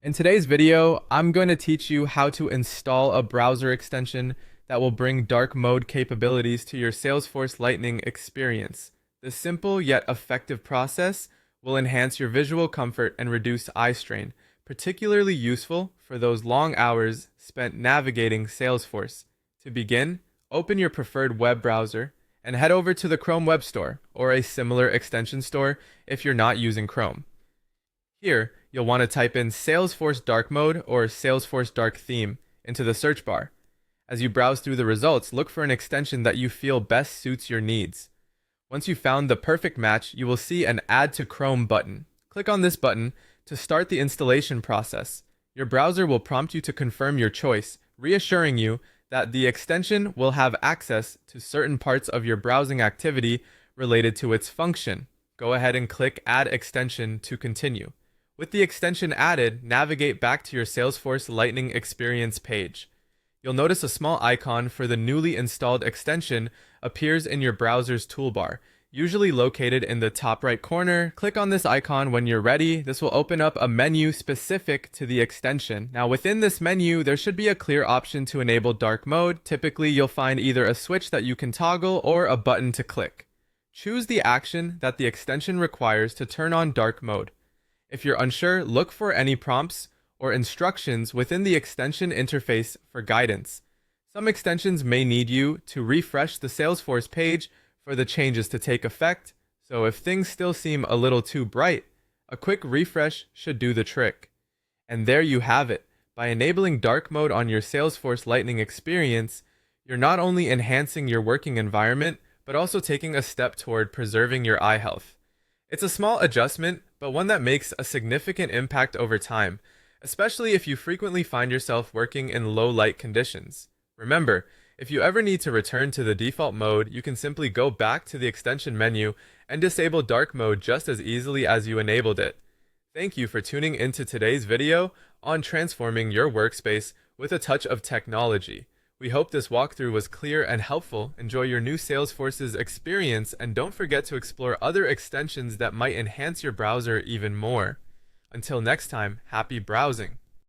In today's video, I'm going to teach you how to install a browser extension that will bring dark mode capabilities to your Salesforce Lightning Experience. The simple yet effective process will enhance your visual comfort and reduce eye strain, particularly useful for those long hours spent navigating Salesforce. To begin, open your preferred web browser and head over to the Chrome Web Store or a similar extension store if you're not using Chrome. Here, you'll want to type in Salesforce Dark Mode or Salesforce Dark Theme into the search bar. As you browse through the results, look for an extension that you feel best suits your needs. Once you've found the perfect match, you will see an Add to Chrome button. Click on this button to start the installation process. Your browser will prompt you to confirm your choice, reassuring you that the extension will have access to certain parts of your browsing activity related to its function. Go ahead and click Add Extension to continue. With the extension added, navigate back to your Salesforce Lightning Experience page. You'll notice a small icon for the newly installed extension appears in your browser's toolbar, usually located in the top right corner. Click on this icon when you're ready. This will open up a menu specific to the extension. Now within this menu, there should be a clear option to enable dark mode. Typically, you'll find either a switch that you can toggle or a button to click. Choose the action that the extension requires to turn on dark mode. If you're unsure, look for any prompts or instructions within the extension interface for guidance. Some extensions may need you to refresh the Salesforce page for the changes to take effect, so if things still seem a little too bright, a quick refresh should do the trick. And there you have it. By enabling dark mode on your Salesforce Lightning Experience, you're not only enhancing your working environment, but also taking a step toward preserving your eye health. It's a small adjustment, but one that makes a significant impact over time, especially if you frequently find yourself working in low light conditions. Remember, if you ever need to return to the default mode, you can simply go back to the extension menu and disable dark mode just as easily as you enabled it. Thank you for tuning into today's video on transforming your workspace with a touch of technology. We hope this walkthrough was clear and helpful. Enjoy your new Salesforce's experience, and don't forget to explore other extensions that might enhance your browser even more. Until next time, happy browsing!